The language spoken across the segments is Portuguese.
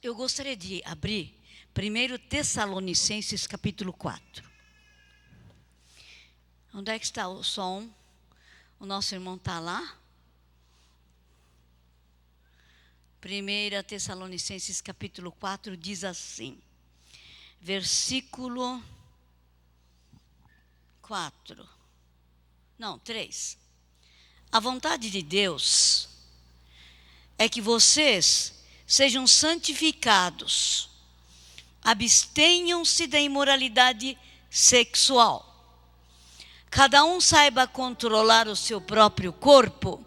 Eu gostaria de abrir 1 Tessalonicenses capítulo 4. Onde é que está o som? O nosso irmão está lá? 1 Tessalonicenses capítulo 4 diz assim, versículo 3. A vontade de Deus é que vocês sejam santificados, abstenham-se da imoralidade sexual. Cada um saiba controlar o seu próprio corpo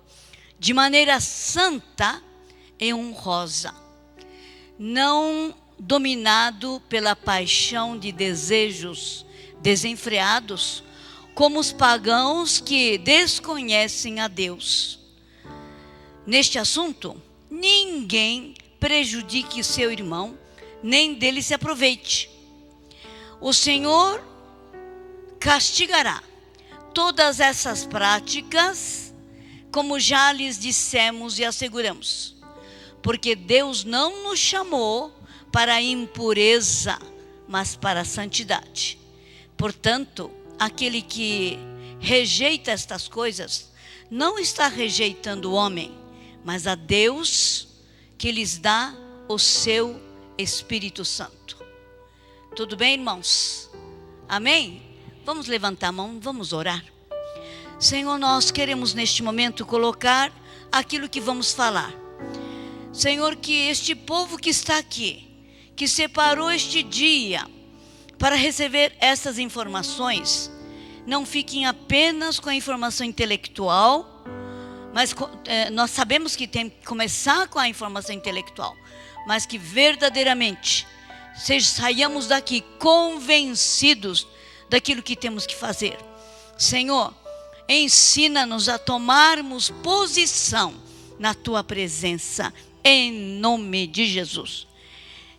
de maneira santa e honrosa, não dominado pela paixão de desejos desenfreados, como os pagãos que desconhecem a Deus. Neste assunto, ninguém prejudique seu irmão, nem dele se aproveite. O Senhor castigará todas essas práticas, como já lhes dissemos e asseguramos, porque Deus não nos chamou para a impureza, mas para a santidade. Portanto, aquele que rejeita estas coisas, não está rejeitando o homem, mas a Deus que lhes dá o seu Espírito Santo. Tudo bem, irmãos? Amém? Vamos levantar a mão, vamos orar. Senhor, nós queremos neste momento colocar aquilo que vamos falar. Senhor, que este povo que está aqui, que separou este dia para receber essas informações, não fiquem apenas com a informação intelectual, mas nós sabemos que tem que começar com a informação intelectual, mas que verdadeiramente saiamos daqui convencidos daquilo que temos que fazer. Senhor, ensina-nos a tomarmos posição na Tua presença, em nome de Jesus.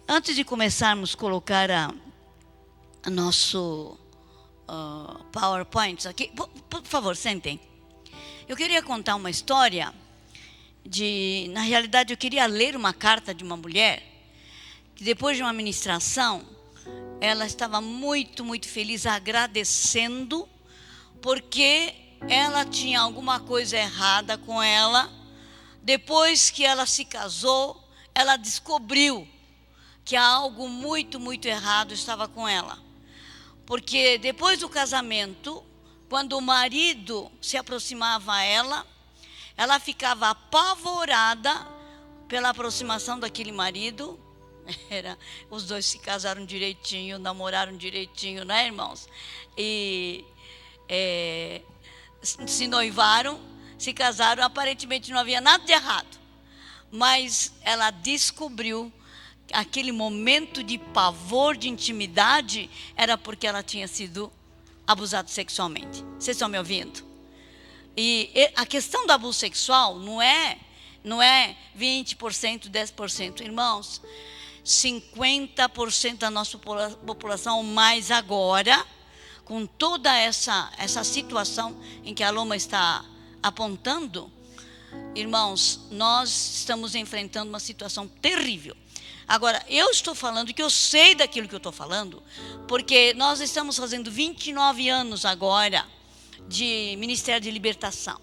Antes de começarmos a colocar a nosso PowerPoint aqui, por favor, sentem. Eu queria contar uma história na realidade eu queria ler uma carta de uma mulher, que depois de uma ministração, ela estava muito, muito feliz, agradecendo, porque ela tinha alguma coisa errada com ela. Depois que ela se casou, ela descobriu que algo muito, muito errado estava com ela. Porque depois do casamento, quando o marido se aproximava a ela, ela ficava apavorada pela aproximação daquele marido. Os dois se casaram direitinho, namoraram direitinho, né, irmãos? E se noivaram, se casaram, aparentemente não havia nada de errado. Mas ela descobriu aquele momento de pavor, de intimidade, era porque ela tinha sido abusada sexualmente. Vocês estão me ouvindo? E a questão do abuso sexual não é 20%, 10%. Irmãos, 50% da nossa população, mais agora, com toda essa situação em que a Loma está apontando, irmãos, nós estamos enfrentando uma situação terrível. Agora, eu estou falando que eu sei daquilo que eu estou falando, porque nós estamos fazendo 29 anos agora de Ministério de Libertação.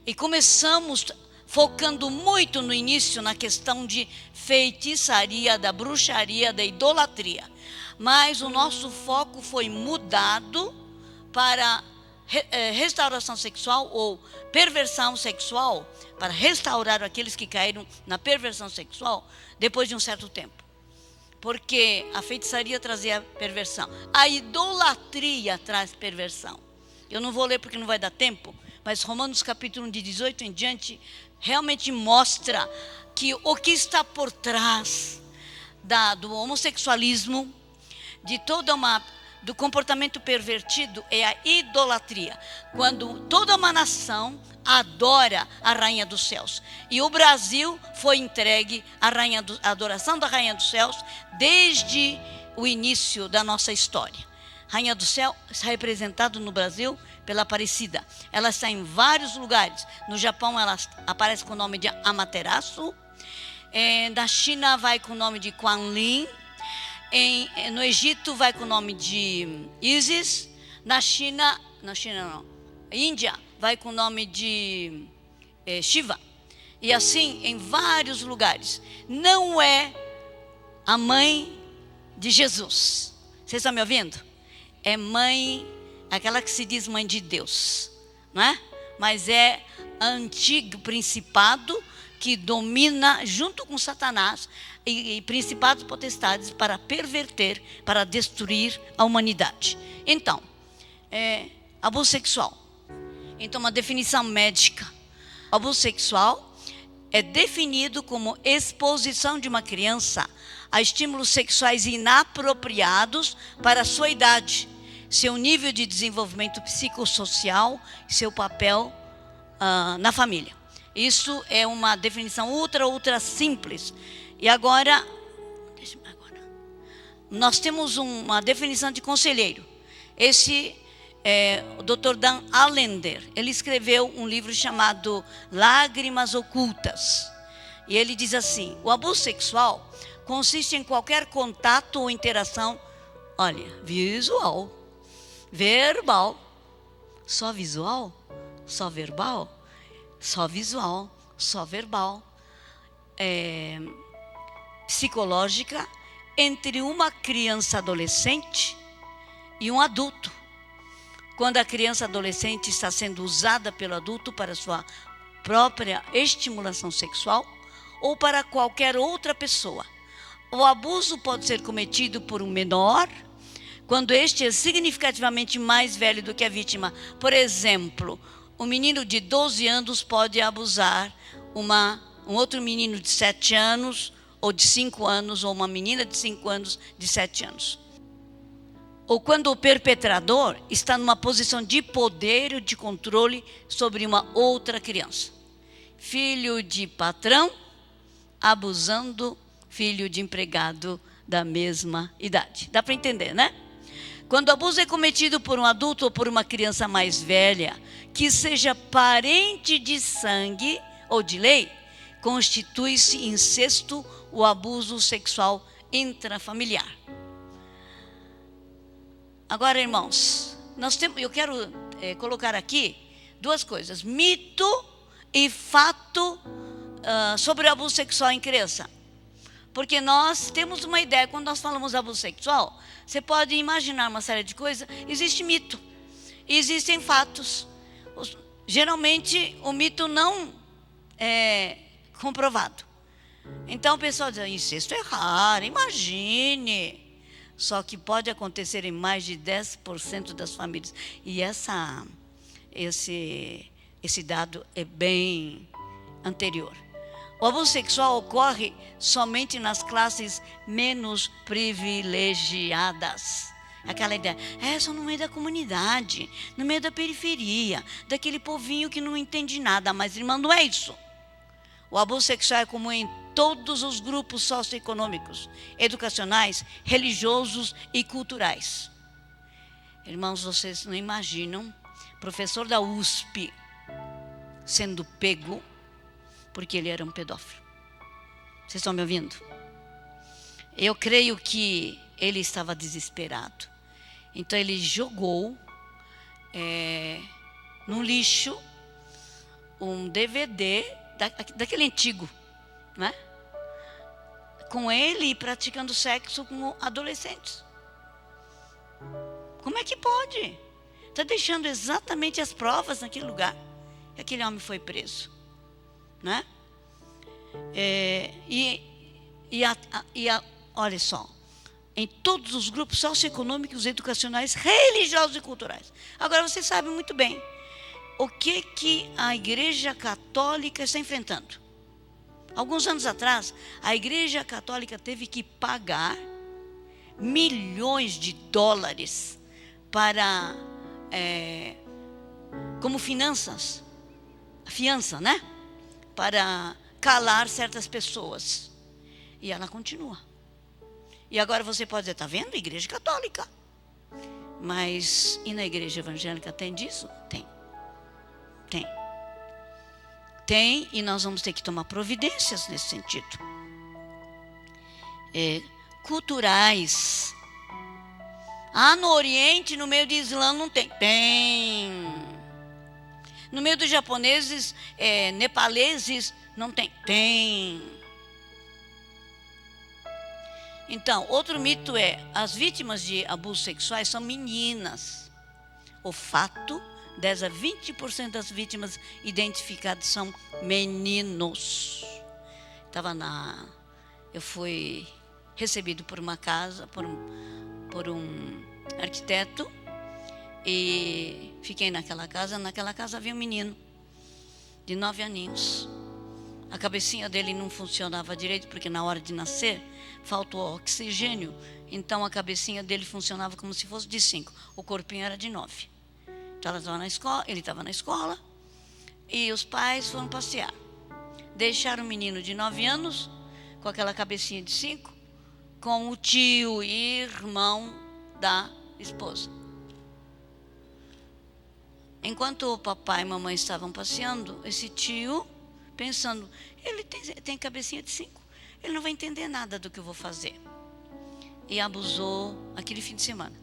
E começamos focando muito no início na questão de feitiçaria, da bruxaria, da idolatria. Mas o nosso foco foi mudado para restauração sexual ou perversão sexual, para restaurar aqueles que caíram na perversão sexual depois de um certo tempo. Porque a feitiçaria trazia perversão, a idolatria traz perversão. Eu não vou ler porque não vai dar tempo, mas Romanos capítulo 1, de 18 em diante, realmente mostra que o que está por trás do homossexualismo, de do comportamento pervertido, é a idolatria. Quando toda uma nação adora a Rainha dos Céus. E o Brasil foi entregue à adoração da Rainha dos Céus desde o início da nossa história. Rainha do Céu está representada no Brasil pela Aparecida. Ela está em vários lugares. No Japão ela aparece com o nome de Amaterasu. Na China vai com o nome de Quan Lin. No Egito vai com o nome de Isis. Índia vai com o nome de Shiva. E assim em vários lugares. Não é a mãe de Jesus. Vocês estão me ouvindo? É mãe, aquela que se diz mãe de Deus, não é? Mas é antigo principado que domina junto com Satanás e principados potestades para perverter, para destruir a humanidade. Então, abuso sexual. Então, uma definição médica. Abuso sexual é definido como exposição de uma criança a estímulos sexuais inapropriados para a sua idade, seu nível de desenvolvimento psicossocial, seu papel na família. Isso é uma definição ultra simples. E agora, nós temos uma definição de conselheiro. Esse é o Dr. Dan Allender. Ele escreveu um livro chamado Lágrimas Ocultas. E ele diz assim: o abuso sexual consiste em qualquer contato ou interação, olha, visual, verbal, só visual, só verbal, só visual, só verbal, psicológica, entre uma criança adolescente e um adulto. Quando a criança adolescente está sendo usada pelo adulto para sua própria estimulação sexual ou para qualquer outra pessoa. O abuso pode ser cometido por um menor, quando este é significativamente mais velho do que a vítima. Por exemplo, um menino de 12 anos pode abusar um outro menino de 7 anos, ou de 5 anos, ou uma menina de 5 anos, de 7 anos. Ou quando o perpetrador está numa posição de poder ou de controle sobre uma outra criança. Filho de patrão abusando filho de empregado da mesma idade. Dá para entender, né? Quando o abuso é cometido por um adulto ou por uma criança mais velha, que seja parente de sangue ou de lei, constitui-se incesto o abuso sexual intrafamiliar. Agora, irmãos, eu quero colocar aqui duas coisas: mito e fato sobre o abuso sexual em criança. Porque nós temos uma ideia, quando nós falamos de abuso sexual, você pode imaginar uma série de coisas. Existe mito, existem fatos. Geralmente o mito não é comprovado. Então o pessoal diz: incesto é raro, imagine. Só que pode acontecer em mais de 10% das famílias. E esse dado é bem anterior. O abuso sexual ocorre somente nas classes menos privilegiadas. Aquela ideia, só no meio da comunidade, no meio da periferia, daquele povinho que não entende nada. Mas, irmão, não é isso. O abuso sexual é comum em todos os grupos socioeconômicos, educacionais, religiosos e culturais. Irmãos, vocês não imaginam professor da USP sendo pego porque ele era um pedófilo. Vocês estão me ouvindo? Eu creio que ele estava desesperado. Então ele jogou no lixo um DVD daquele antigo, né? Com ele praticando sexo com adolescentes. Como é que pode? Está deixando exatamente as provas naquele lugar. E aquele homem foi preso, né? Olha só, em todos os grupos socioeconômicos, educacionais, religiosos e culturais. Agora você sabe muito bem o que a Igreja Católica está enfrentando. Alguns anos atrás, a Igreja Católica teve que pagar milhões de dólares para, como fiança, né? Para calar certas pessoas. E ela continua. E agora você pode dizer, está vendo? Igreja Católica. Mas, e na igreja evangélica tem disso? Tem, e nós vamos ter que tomar providências nesse sentido. culturais. No Oriente, no meio do Islã, não tem. Tem. No meio dos japoneses, nepaleses, não tem. Tem. Então, outro mito as vítimas de abusos sexuais são meninas. O fato, 10 a 20% das vítimas identificadas são meninos. Eu fui recebido por uma casa, por um arquiteto, e fiquei naquela casa. Naquela casa havia um menino de 9 aninhos. A cabecinha dele não funcionava direito, porque na hora de nascer faltou oxigênio. Então a cabecinha dele funcionava como se fosse de 5. O corpinho era de 9. Então ele estava na escola e os pais foram passear. Deixaram o menino de 9 anos com aquela cabecinha de 5 com o tio e irmão da esposa. Enquanto o papai e a mamãe estavam passeando, esse tio, pensando, ele tem cabecinha de 5, ele não vai entender nada do que eu vou fazer. E abusou aquele fim de semana.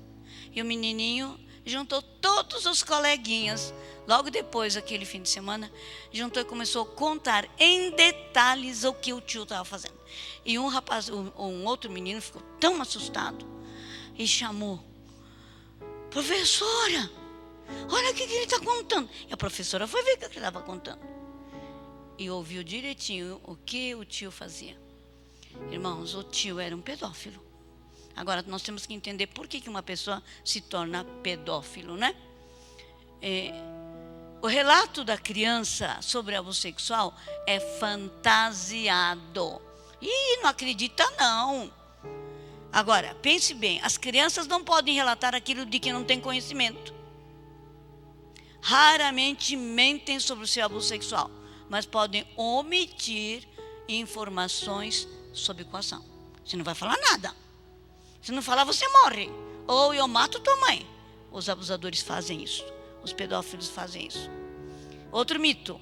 E o menininho juntou todos os coleguinhas. Logo depois, aquele fim de semana, juntou e começou a contar em detalhes o que o tio estava fazendo. E um outro menino ficou tão assustado e chamou: professora, olha o que ele está contando. E a professora foi ver o que ele estava contando. E ouviu direitinho o que o tio fazia. Irmãos, o tio era um pedófilo. Agora, nós temos que entender por que uma pessoa se torna pedófilo, né? O relato da criança sobre abuso sexual é fantasiado. E não acredita, não. Agora, pense bem, as crianças não podem relatar aquilo de que não tem conhecimento. Raramente mentem sobre o seu abuso sexual, mas podem omitir informações sobre coação. Você não vai falar nada. Se não falar, você morre. Ou eu mato tua mãe. Os abusadores fazem isso. Os pedófilos fazem isso. Outro mito.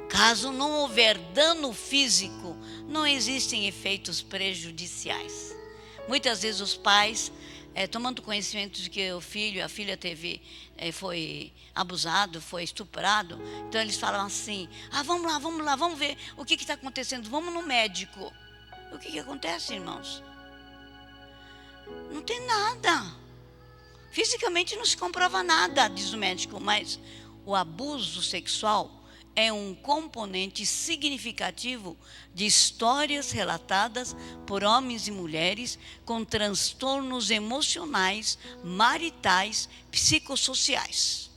Caso não houver dano físico, não existem efeitos prejudiciais. Muitas vezes os pais, tomando conhecimento de que a filha foi abusado, foi estuprado, então eles falam assim: vamos lá, vamos ver o que está acontecendo, vamos no médico. O que acontece, irmãos? Não tem nada. Fisicamente não se comprova nada, diz o médico, mas o abuso sexual é um componente significativo de histórias relatadas por homens e mulheres com transtornos emocionais, maritais, psicossociais.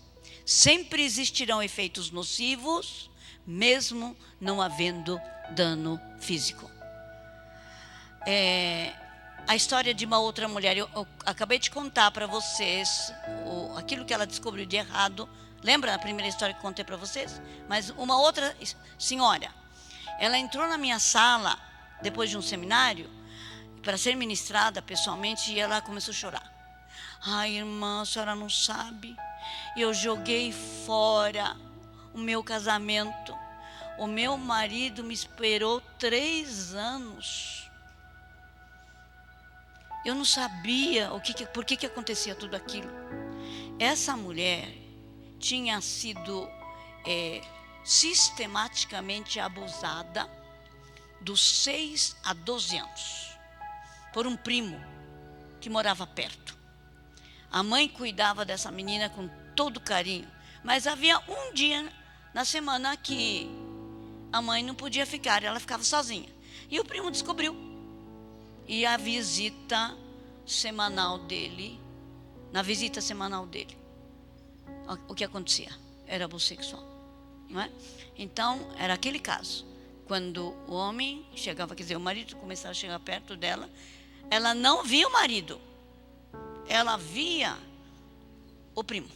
Sempre existirão efeitos nocivos, mesmo não havendo dano físico. A história de uma outra mulher, eu acabei de contar para vocês aquilo que ela descobriu de errado. Lembra a primeira história que contei para vocês? Mas uma outra senhora, ela entrou na minha sala depois de um seminário para ser ministrada pessoalmente, e ela começou a chorar. Irmã, a senhora não sabe, eu joguei fora o meu casamento. O meu marido me esperou 3 anos. Eu não sabia por que acontecia tudo aquilo. Essa mulher tinha sido sistematicamente abusada dos 6 a 12 anos por um primo que morava perto. A mãe cuidava dessa menina com todo carinho, mas havia um dia na semana que a mãe não podia ficar, ela ficava sozinha. E o primo descobriu. E na visita semanal dele, o que acontecia? Era abuso sexual, não é? Então, era aquele caso. Quando o homem chegava, quer dizer, o marido começava a chegar perto dela, ela não via o marido, ela via o primo.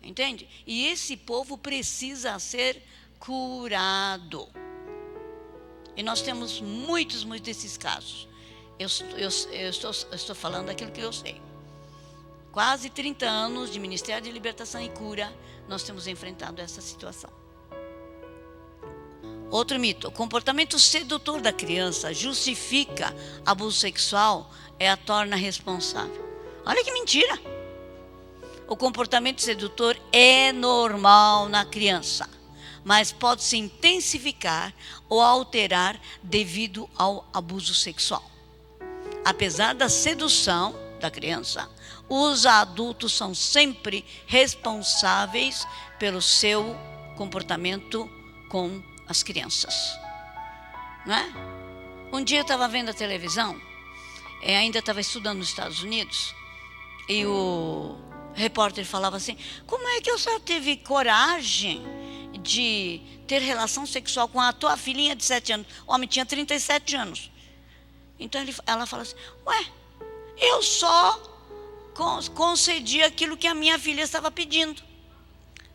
Entende? E esse povo precisa ser curado. E nós temos muitos desses casos. Eu estou falando daquilo que eu sei. Quase 30 anos de Ministério de Libertação e Cura, nós temos enfrentado essa situação. Outro mito: o comportamento sedutor da criança justifica abuso sexual e a torna responsável. Olha que mentira! O comportamento sedutor é normal na criança, mas pode se intensificar ou alterar devido ao abuso sexual. Apesar da sedução da criança, os adultos são sempre responsáveis pelo seu comportamento com as crianças, não é? Um dia eu estava vendo a televisão, ainda estava estudando nos Estados Unidos, e o repórter falava assim: como é que a senhora teve coragem de ter relação sexual com a tua filhinha de 7 anos? O homem tinha 37 anos. Então ela fala assim: ué, eu só concedi aquilo que a minha filha estava pedindo.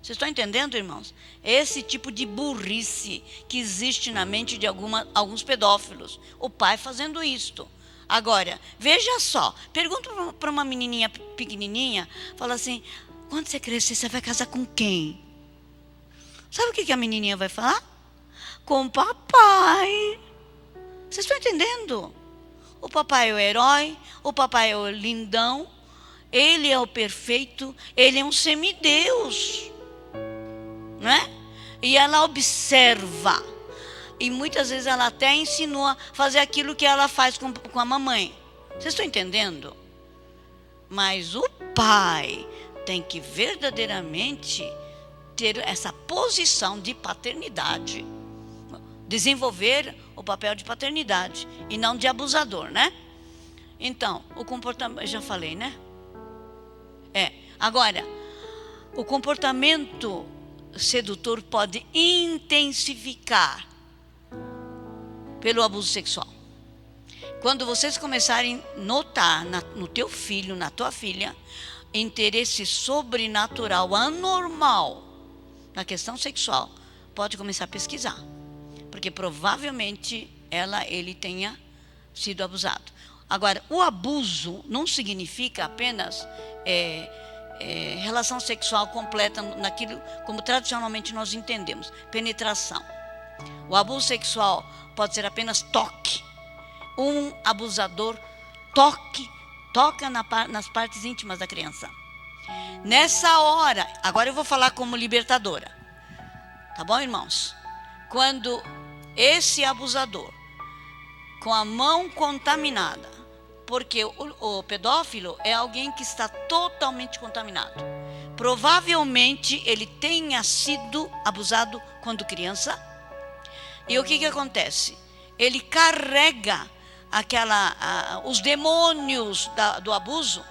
Vocês estão entendendo, irmãos? Esse tipo de burrice que existe na mente de alguns pedófilos. O pai fazendo isto. Agora, veja só, pergunta para uma menininha pequenininha, fala assim: quando você crescer, você vai casar com quem? Sabe o que a menininha vai falar? Com o papai. Vocês estão entendendo? O papai é o herói, o papai é o lindão, ele é o perfeito, ele é um semideus, não é? E ela observa. E muitas vezes ela até insinua a fazer aquilo que ela faz com a mamãe. Vocês estão entendendo? Mas o pai tem que verdadeiramente ter essa posição de paternidade. Desenvolver o papel de paternidade e não de abusador, né? Então, o comportamento... Eu já falei, né? Agora, o comportamento sedutor pode intensificar pelo abuso sexual. Quando vocês começarem a notar no teu filho, na tua filha, interesse sobrenatural, anormal na questão sexual, pode começar a pesquisar, porque provavelmente ele tenha sido abusado. Agora, o abuso não significa apenas relação sexual completa naquilo como tradicionalmente nós entendemos, penetração. O abuso sexual pode ser apenas toque. Um abusador toca nas partes íntimas da criança. Nessa hora, agora eu vou falar como libertadora, tá bom, irmãos? Quando esse abusador, com a mão contaminada, porque o pedófilo é alguém que está totalmente contaminado. Provavelmente ele tenha sido abusado quando criança. E o que acontece? Ele carrega os demônios do abuso.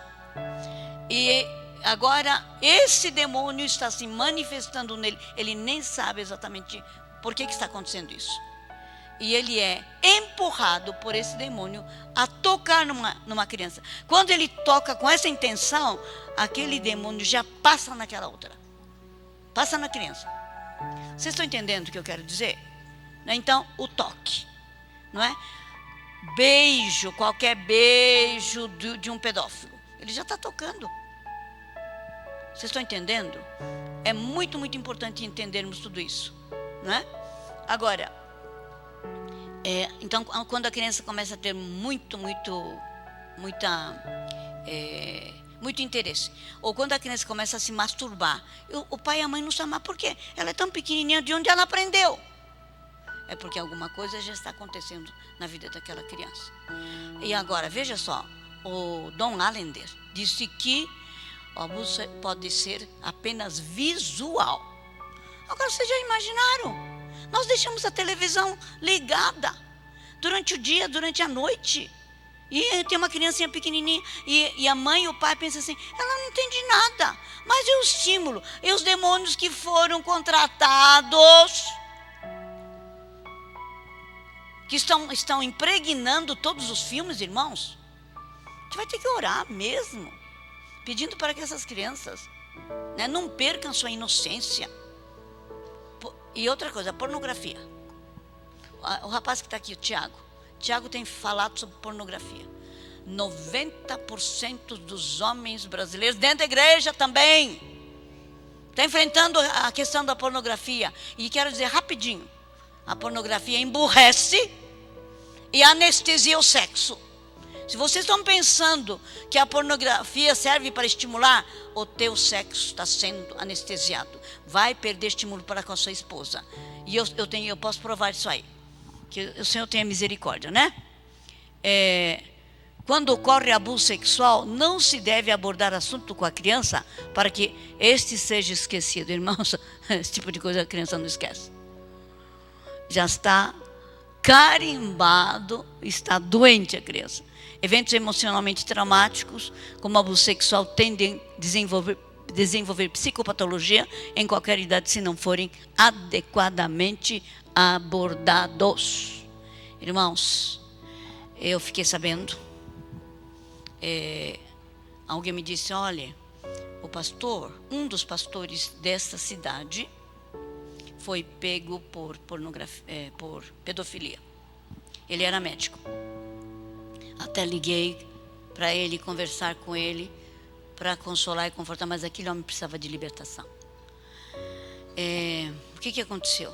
E agora esse demônio está se manifestando nele. Ele nem sabe exatamente por que está acontecendo isso. E ele é empurrado por esse demônio a tocar numa criança. Quando ele toca com essa intenção, aquele demônio já passa naquela outra. Passa na criança. Vocês estão entendendo o que eu quero dizer? Então, o toque, não é? Beijo, qualquer beijo de um pedófilo, ele já está tocando. Vocês estão entendendo? É muito, muito importante entendermos tudo isso, não é? Agora, então, quando a criança começa a ter muito interesse, ou quando a criança começa a se masturbar, o pai e a mãe não sabem, mas por quê? Ela é tão pequenininha, de onde ela aprendeu? É porque alguma coisa já está acontecendo na vida daquela criança. E agora, veja só, o Don Allender disse que o abuso pode ser apenas visual. Agora, vocês já imaginaram? Nós deixamos a televisão ligada durante o dia, durante a noite. E tem uma criancinha pequenininha e a mãe e o pai pensam assim: ela não entende nada. Mas e o estímulo? E os demônios que foram contratados, que estão impregnando todos os filmes, irmãos? A gente vai ter que orar mesmo, pedindo para que essas crianças, né, não percam sua inocência. E outra coisa, a pornografia. O rapaz que está aqui, o Tiago tem falado sobre pornografia. 90% dos homens brasileiros, dentro da igreja também, está enfrentando a questão da pornografia. E quero dizer rapidinho, A pornografia emburrece e anestesia o sexo. Se vocês estão pensando que a pornografia serve para estimular, o teu sexo está sendo anestesiado. Vai perder estímulo para com a sua esposa. E eu posso provar isso aí. Que o Senhor tenha misericórdia, né? Quando ocorre abuso sexual, não se deve abordar assunto com a criança para que este seja esquecido. Irmãos, esse tipo de coisa a criança não esquece. Já está carimbado, está doente a criança. Eventos emocionalmente traumáticos, como abuso sexual, tendem a desenvolver psicopatologia em qualquer idade se não forem adequadamente abordados. Irmãos, eu fiquei sabendo, alguém me disse, olha, o pastor, um dos pastores desta cidade, foi pego por pedofilia. Ele era médico. Até liguei para ele, conversar com ele, para consolar e confortar, mas aquele homem precisava de libertação. O que aconteceu?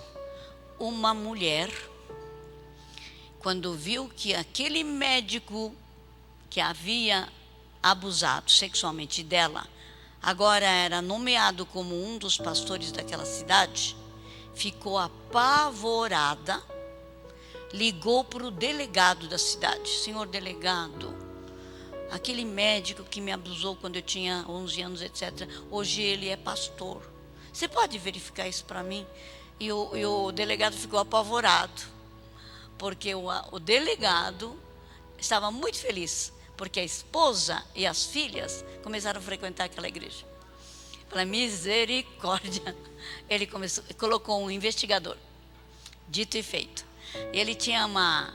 Uma mulher, quando viu que aquele médico que havia abusado sexualmente dela, agora era nomeado como um dos pastores daquela cidade, ficou apavorada, ligou para o delegado da cidade. Senhor delegado, aquele médico que me abusou quando eu tinha 11 anos, etc., hoje ele é pastor. Você pode verificar isso para mim? E o delegado ficou apavorado, porque o delegado estava muito feliz, porque a esposa e as filhas começaram a frequentar aquela igreja. Pela misericórdia, ele colocou um investigador, dito e feito. Ele tinha uma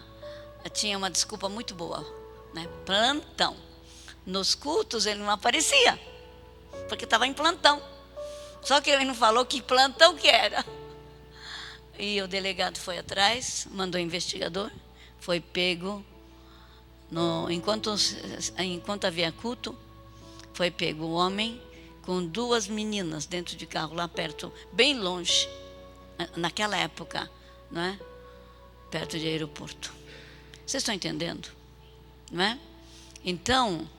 desculpa muito boa, né? Plantão. Nos cultos ele não aparecia, porque estava em plantão. Só que ele não falou que plantão que era. E o delegado foi atrás, mandou o investigador, foi pego, enquanto havia culto, foi pego o homem com 2 meninas dentro de carro, lá perto, bem longe, naquela época, não é? Perto de aeroporto. Vocês estão entendendo? Não é? Então,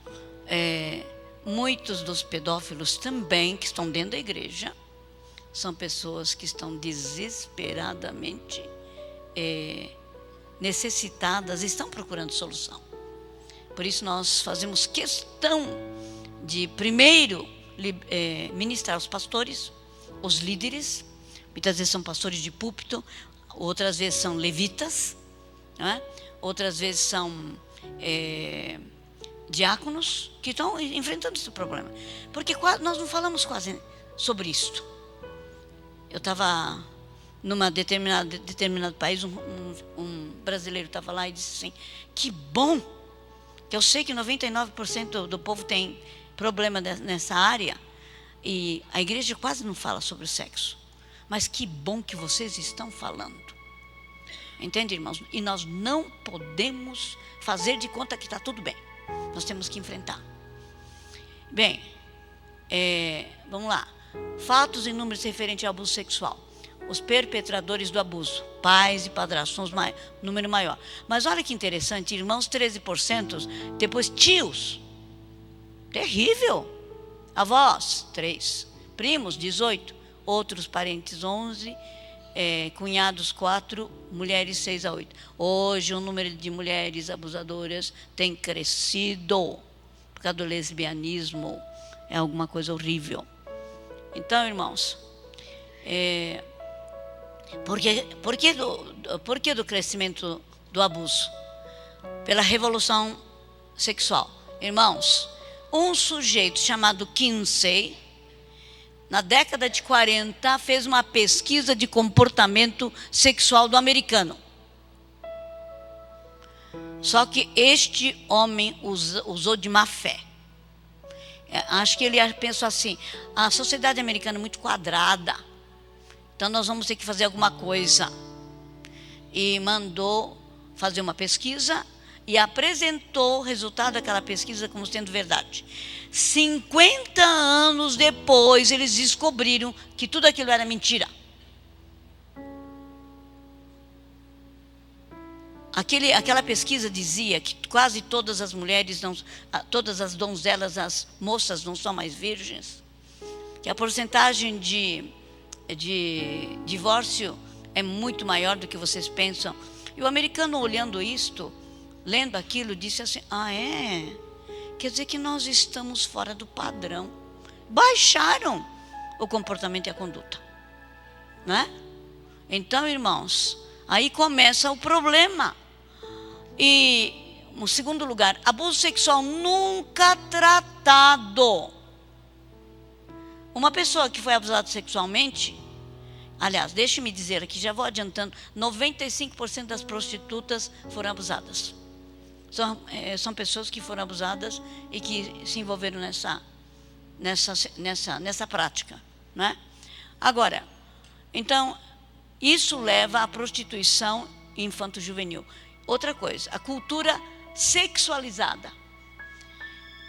muitos dos pedófilos também, que estão dentro da igreja, são pessoas que estão desesperadamente necessitadas, estão procurando solução. Por isso nós fazemos questão de primeiro ministrar os pastores, os líderes. Muitas vezes são pastores de púlpito, outras vezes são levitas, não é? Outras vezes são diáconos que estão enfrentando esse problema. Porque nós não falamos quase sobre isto. Eu estava numa determinado país, um brasileiro estava lá e disse assim, que bom, que eu sei que 99% do povo tem problema nessa área, e a igreja quase não fala sobre o sexo. Mas que bom que vocês estão falando. Entende, irmãos? E nós não podemos fazer de conta que está tudo bem. Nós temos que enfrentar. Bem, vamos lá. Fatos e números referentes ao abuso sexual. Os perpetradores do abuso, pais e padrastos, são número maior. Mas olha que interessante, irmãos 13%, depois tios, terrível. Avós, 3. Primos, 18. Outros parentes, 11. Cunhados, 4. Mulheres, 6 a 8. Hoje o número de mulheres abusadoras tem crescido por causa do lesbianismo. É alguma coisa horrível. Então, irmãos, por que do crescimento do abuso? Pela revolução sexual. Irmãos, um sujeito chamado Kinsey, na década de 40, fez uma pesquisa de comportamento sexual do americano. Só que este homem usou de má fé. Acho que ele pensou assim, a sociedade americana é muito quadrada, então nós vamos ter que fazer alguma coisa. E mandou fazer uma pesquisa e apresentou o resultado daquela pesquisa como sendo verdade. 50 anos depois, eles descobriram que tudo aquilo era mentira. Aquela pesquisa dizia que quase todas as mulheres, todas as donzelas, as moças não são mais virgens, que a porcentagem de divórcio é muito maior do que vocês pensam. E o americano, olhando isto, lendo aquilo, disse assim: ah, é? Quer dizer que nós estamos fora do padrão. Baixaram o comportamento e a conduta, não é? Então, irmãos, aí começa o problema. E, no segundo lugar, abuso sexual nunca tratado. Uma pessoa que foi abusada sexualmente, aliás, deixe-me dizer aqui, já vou adiantando, 95% das prostitutas foram abusadas. São pessoas que foram abusadas e que se envolveram nessa prática, não é? Agora, então, isso leva à prostituição infanto-juvenil. Outra coisa, a cultura sexualizada.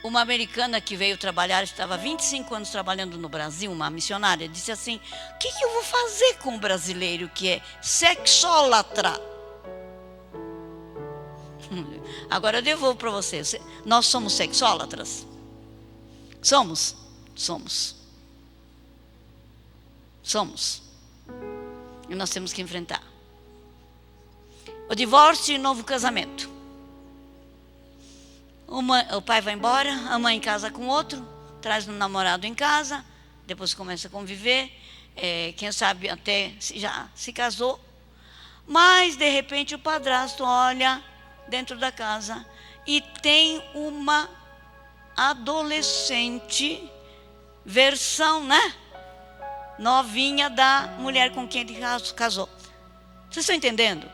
Uma americana que veio trabalhar, estava 25 anos trabalhando no Brasil, uma missionária, disse assim: o que eu vou fazer com o brasileiro que é sexólatra? Agora eu devolvo para você. Nós somos sexólatras? Somos? Somos. Somos. E nós temos que enfrentar o divórcio e o novo casamento. O pai vai embora, a mãe casa com outro, traz um namorado em casa, depois começa a conviver, quem sabe até já se casou, mas de repente o padrasto olha dentro da casa e tem uma adolescente, versão, né, novinha da mulher com quem ele casou. Vocês estão entendendo?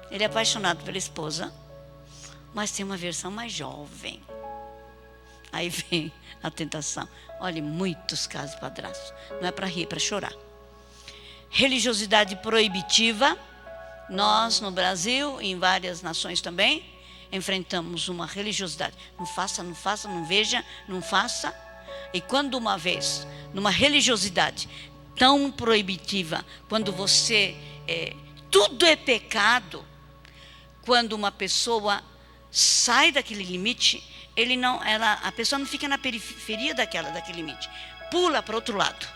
Ele é apaixonado pela esposa, mas tem uma versão mais jovem. Aí vem a tentação. Olha, muitos casos de padrasto. Não é para rir, é para chorar. Religiosidade proibitiva. Nós, no Brasil e em várias nações também, enfrentamos uma religiosidade. Não faça, não faça, não veja, não faça. E quando uma vez, numa religiosidade tão proibitiva, quando você... tudo é pecado. Quando uma pessoa sai daquele limite, a pessoa não fica na periferia daquele limite, pula para outro lado.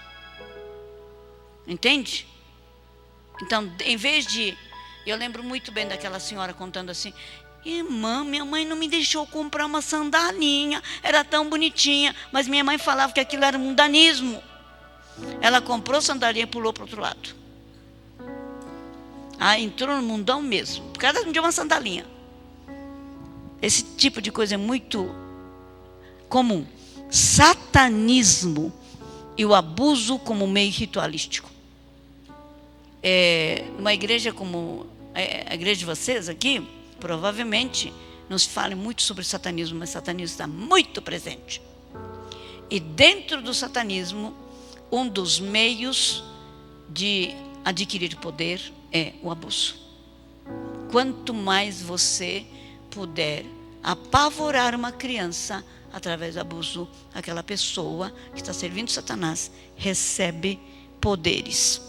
Entende? Então, em vez de... Eu lembro muito bem daquela senhora contando assim: irmã, minha mãe não me deixou comprar uma sandalinha, era tão bonitinha, mas minha mãe falava que aquilo era mundanismo. Ela comprou sandalinha e pulou para o outro lado. Entrou no mundão mesmo, por causa de uma sandalinha. Esse tipo de coisa é muito comum. Satanismo e o abuso como meio ritualístico. Numa igreja como a igreja de vocês aqui, provavelmente não se fala muito sobre satanismo, mas satanismo está muito presente. E dentro do satanismo, um dos meios de adquirir poder é o abuso. Quanto mais você puder apavorar uma criança através do abuso, aquela pessoa que está servindo Satanás recebe poderes.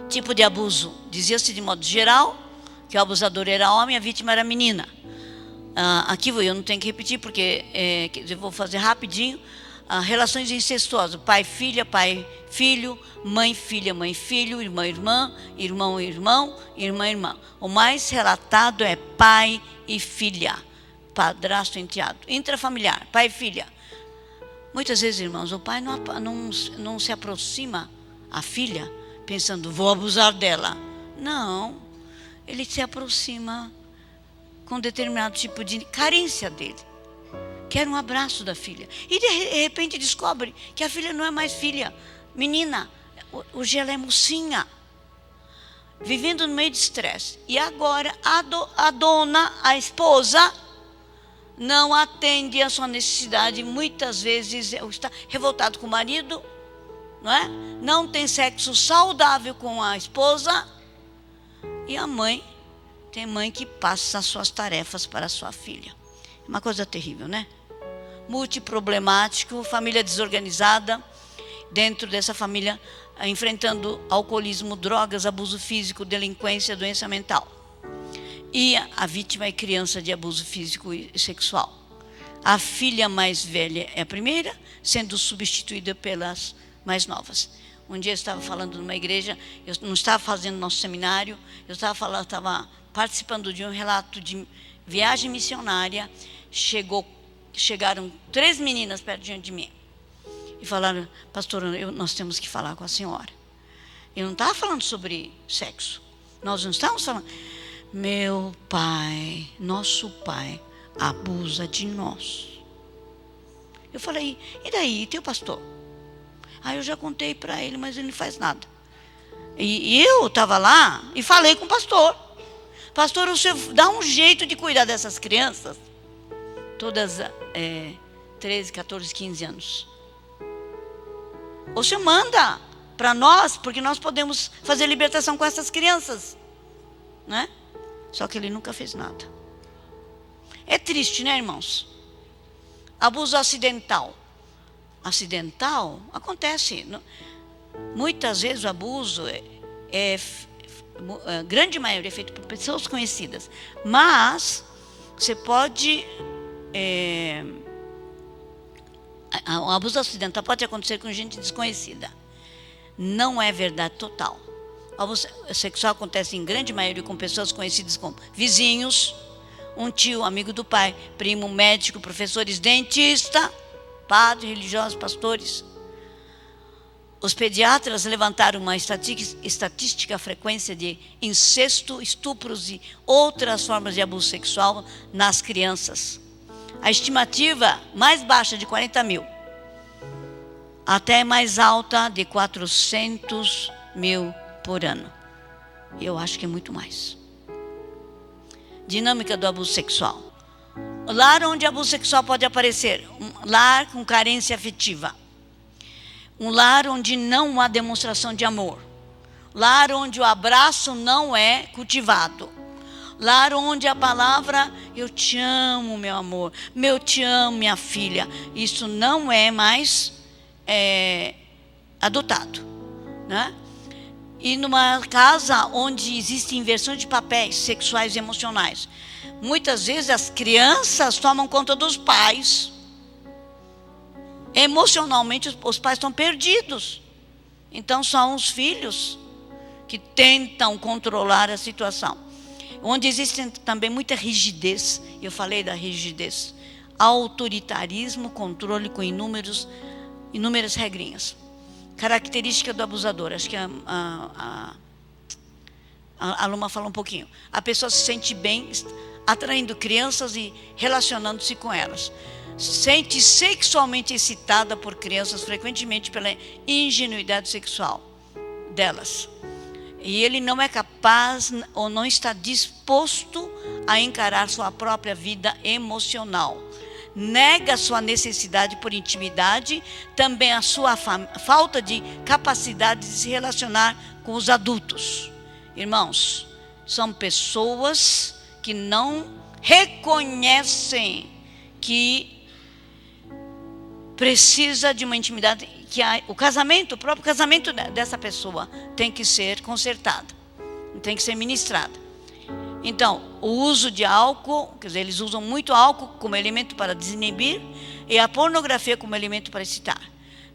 Tipo de abuso: dizia-se de modo geral que o abusador era homem, a vítima era menina. Aqui eu não tenho que repetir porque eu vou fazer rapidinho. Relações incestuosas: pai, filha, pai, filho, mãe, filha, mãe, filho, irmã, irmã, irmão, irmão, irmã, irmã. O mais relatado é pai e filha, padrasto, enteado. Intrafamiliar: pai e filha. Muitas vezes, irmãos, o pai não se aproxima à filha pensando: vou abusar dela. Não, ele se aproxima com determinado tipo de carência dele. Quer um abraço da filha. E de repente descobre que a filha não é mais filha. Menina, hoje ela é mocinha. Vivendo no meio de estresse. E agora a dona, a esposa, não atende a sua necessidade. Muitas vezes está revoltado com o marido, não é? Não tem sexo saudável com a esposa. E a mãe, tem mãe que passa as suas tarefas para a sua filha. Uma coisa terrível, né? Multiproblemático, família desorganizada. dentro dessa família, enfrentando alcoolismo, drogas, abuso físico, delinquência, doença mental. E a vítima é criança de abuso físico e sexual. A filha mais velha é a primeira, sendo substituída pelas mais novas. Um dia eu estava falando numa igreja, eu não estava fazendo nosso seminário, eu estava participando de um relato de viagem missionária. Chegaram 3 meninas perto de mim e falaram: pastor, nós temos que falar com a senhora. Eu não estava falando sobre sexo, nós não estávamos falando. Meu pai, nosso pai, abusa de nós. Eu falei: e daí, teu pastor? Aí eu já contei para ele, mas ele não faz nada. E eu estava lá e falei com o pastor: pastor, o senhor dá um jeito de cuidar dessas crianças? Todas 13, 14, 15 anos. O senhor manda para nós, porque nós podemos fazer libertação com essas crianças, né? Só que ele nunca fez nada. É triste, né, irmãos? Abuso acidental. Acidental acontece. Muitas vezes o abuso a grande maioria é feito por pessoas conhecidas. Mas você pode... o abuso acidental pode acontecer com gente desconhecida. Não é verdade total. O abuso sexual acontece em grande maioria com pessoas conhecidas como vizinhos, um tio, amigo do pai, primo, médico, professores, dentista, padres, religiosos, pastores. Os pediatras levantaram uma estatística à frequência de incesto, estupros e outras formas de abuso sexual nas crianças. A estimativa mais baixa de 40 mil, até mais alta de 400 mil por ano. Eu acho que é muito mais. Dinâmica do abuso sexual. O lar onde abuso sexual pode aparecer. Um lar com carência afetiva. Um lar onde não há demonstração de amor. Lar onde o abraço não é cultivado. Lar onde a palavra eu te amo, meu amor, eu te amo, minha filha, isso não é mais adotado, né? E numa casa onde existe inversão de papéis sexuais e emocionais, muitas vezes as crianças tomam conta dos pais. Emocionalmente os pais estão perdidos. Então são os filhos que tentam controlar a situação. Onde existe também muita rigidez, eu falei da rigidez, autoritarismo, controle com inúmeras regrinhas. Característica do abusador, acho que a Luma falou um pouquinho. A pessoa se sente bem atraindo crianças e relacionando-se com elas. Sente sexualmente excitada por crianças, frequentemente pela ingenuidade sexual delas. E ele não é capaz ou não está disposto a encarar sua própria vida emocional. Nega sua necessidade por intimidade, também a sua falta de capacidade de se relacionar com os adultos. Irmãos, são pessoas que não reconhecem que precisa de uma intimidade, que o próprio casamento dessa pessoa tem que ser consertado, tem que ser ministrado. Então, o uso de álcool, quer dizer, eles usam muito álcool como elemento para desinibir e a pornografia como elemento para excitar.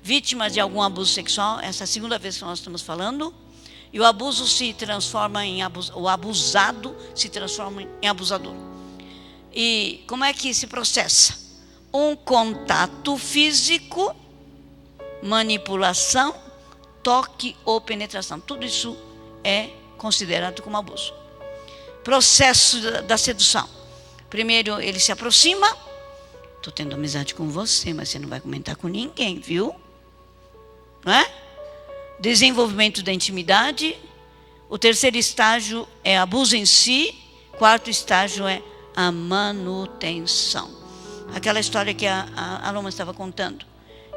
Vítimas de algum abuso sexual, essa é a segunda vez que nós estamos falando, e o abuso se transforma o abusado se transforma em abusador. E como é que se processa? Um contato físico, manipulação, toque ou penetração. Tudo isso é considerado como abuso. Processo da sedução. Primeiro ele se aproxima. Estou tendo amizade com você, mas você não vai comentar com ninguém, viu? Não é? Desenvolvimento da intimidade. O terceiro estágio é abuso em si. Quarto estágio é a manutenção. Aquela história que a Loma estava contando,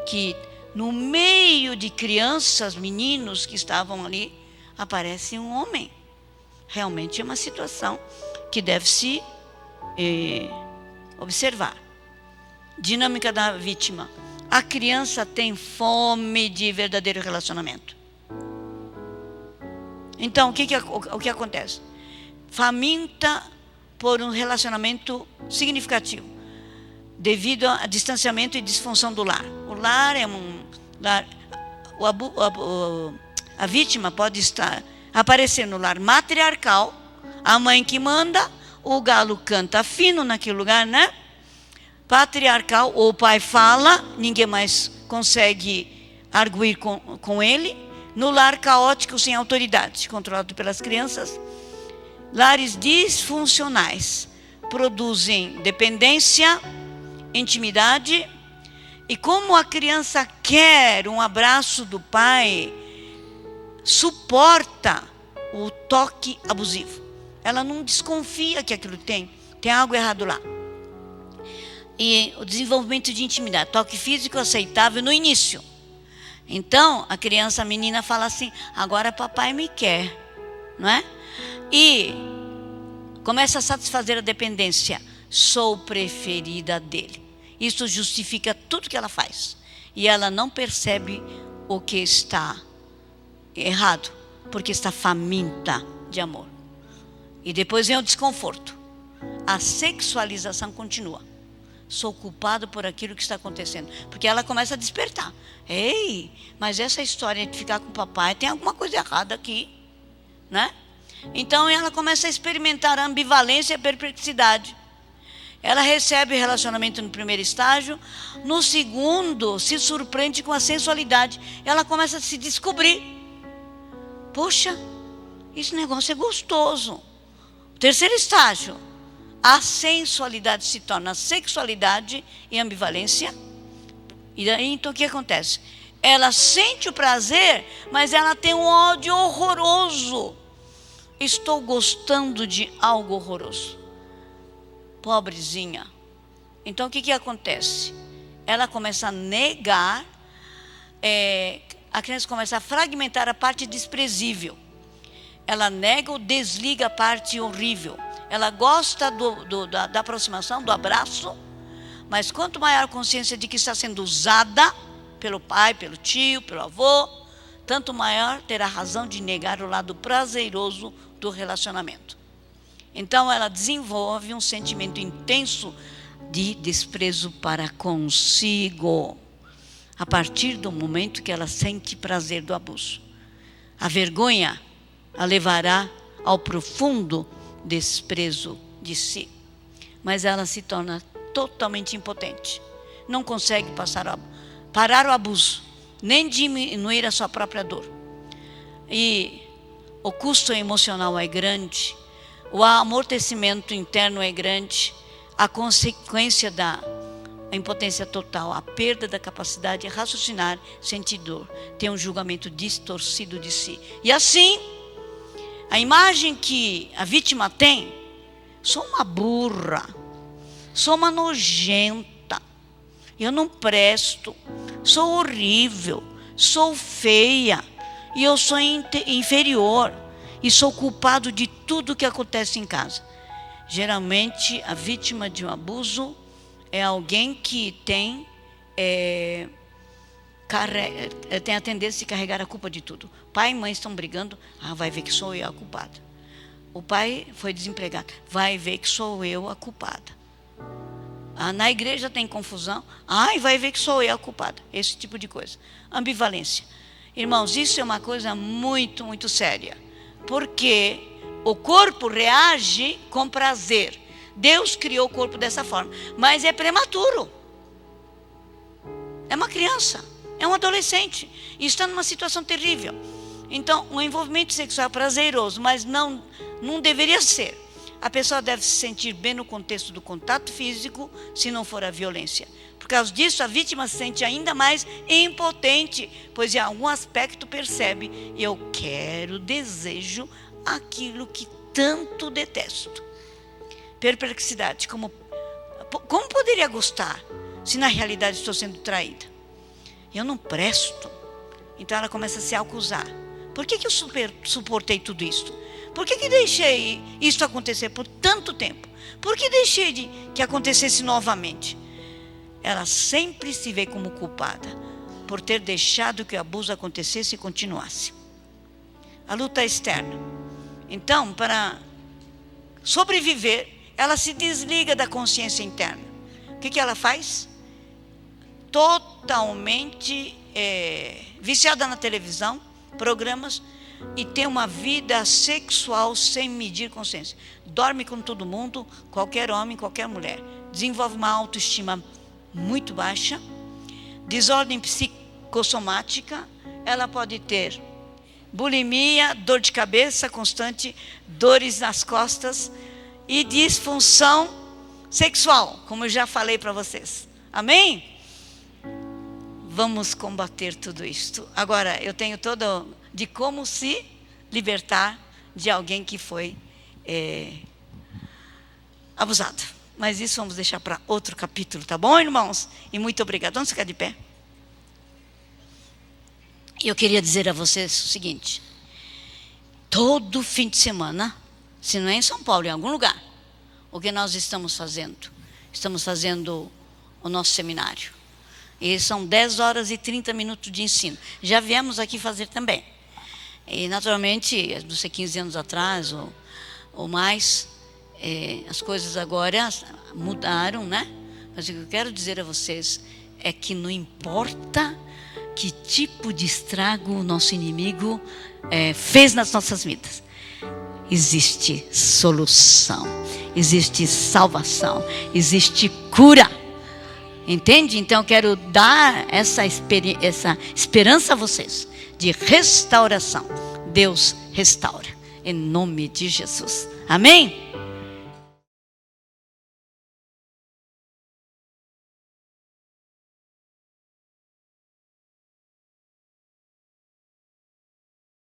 que no meio de crianças, meninos que estavam ali, aparece um homem. Realmente é uma situação que deve se observar. Dinâmica da vítima. a criança tem fome de verdadeiro relacionamento. Então, o que acontece? Faminta por um relacionamento significativo, devido a distanciamento e disfunção do lar. O lar é um lar, a vítima pode aparecer no lar matriarcal, a mãe que manda, o galo canta fino naquele lugar, né? Patriarcal, o pai fala, ninguém mais consegue arguir com ele. No lar caótico, sem autoridade, controlado pelas crianças. Lares disfuncionais produzem dependência, intimidade, e como a criança quer um abraço do pai, suporta o toque abusivo. Ela não desconfia que aquilo tem algo errado lá. E o desenvolvimento de intimidade, toque físico aceitável no início. Então, a criança, a menina fala assim, agora papai me quer, não é? E começa a satisfazer a dependência. Sou preferida dele. Isso justifica tudo que ela faz. E ela não percebe o que está errado, porque está faminta de amor. E depois vem o desconforto. A sexualização continua. Sou culpado por aquilo que está acontecendo. Porque ela começa a despertar. Ei, mas essa história de ficar com o papai, tem alguma coisa errada aqui, né? Então ela começa a experimentar a ambivalência e a perplexidade. Ela recebe o relacionamento no primeiro estágio, no segundo se surpreende com a sensualidade. Ela começa a se descobrir. Poxa, esse negócio é gostoso. Terceiro estágio, a sensualidade se torna sexualidade e ambivalência. E daí, então, o que acontece? Ela sente o prazer, mas ela tem um ódio horroroso. Estou gostando de algo horroroso. Pobrezinha. Então, o que acontece? Ela começa a negar, a criança começa a fragmentar a parte desprezível. Ela nega ou desliga a parte horrível. Ela gosta da aproximação, do abraço, mas quanto maior a consciência de que está sendo usada pelo pai, pelo tio, pelo avô, tanto maior terá razão de negar o lado prazeroso do relacionamento. Então ela desenvolve um sentimento intenso de desprezo para consigo, a partir do momento que ela sente prazer do abuso. A vergonha a levará ao profundo desprezo de si, mas ela se torna totalmente impotente. Não consegue parar o abuso, nem diminuir a sua própria dor. E o custo emocional é grande, o amortecimento interno é grande, a consequência da impotência total, a perda da capacidade de raciocinar, sentir dor, ter um julgamento distorcido de si. E assim, a imagem que a vítima tem, sou uma burra, sou uma nojenta, eu não presto, sou horrível, sou feia, e eu sou inferior, e sou culpado de tudo que acontece em casa. Geralmente, a vítima de um abuso é alguém que tem a tendência de carregar a culpa de tudo. Pai e mãe estão brigando, vai ver que sou eu a culpada. O pai foi desempregado, vai ver que sou eu a culpada. Na igreja tem confusão, vai ver que sou eu a culpada. Esse tipo de coisa. Ambivalência. Irmãos, isso é uma coisa muito, muito séria. Porque o corpo reage com prazer. Deus criou o corpo dessa forma, mas é prematuro. É uma criança, é um adolescente, e está numa situação terrível. Então, o envolvimento sexual é prazeroso, mas não deveria ser. A pessoa deve se sentir bem no contexto do contato físico, se não for a violência. Por causa disso, a vítima se sente ainda mais impotente, pois em algum aspecto percebe, eu quero, desejo aquilo que tanto detesto. Perplexidade, como poderia gostar, se na realidade estou sendo traída? Eu não presto. Então ela começa a se acusar. Por que eu suportei tudo isso? Por que deixei isso acontecer por tanto tempo? Por que deixei que acontecesse novamente? ela sempre se vê como culpada por ter deixado que o abuso acontecesse e continuasse. A luta externa. Então, para sobreviver, ela se desliga da consciência interna. O que ela faz? Totalmente viciada na televisão, programas, e tem uma vida sexual sem medir consciência. Dorme com todo mundo, qualquer homem, qualquer mulher. Desenvolve uma autoestima muito baixa, desordem psicossomática, ela pode ter bulimia, dor de cabeça constante, dores nas costas e disfunção sexual, como eu já falei para vocês. Amém? Vamos combater tudo isto. Agora, eu tenho todo de como se libertar de alguém que foi abusado. Mas isso vamos deixar para outro capítulo, tá bom, irmãos? E muito obrigado. Vamos ficar de pé. Eu queria dizer a vocês o seguinte: todo fim de semana, se não é em São Paulo, em algum lugar, o que nós estamos fazendo? Estamos fazendo o nosso seminário. E são 10 horas e 30 minutos de ensino. Já viemos aqui fazer também. E, naturalmente, não sei, 15 anos atrás ou mais, as coisas agora mudaram, né? Mas o que eu quero dizer a vocês é que não importa que tipo de estrago o nosso inimigo fez nas nossas vidas, existe solução, existe salvação, existe cura. Entende? Então eu quero dar essa esperança a vocês de restauração. Deus restaura, em nome de Jesus. Amém?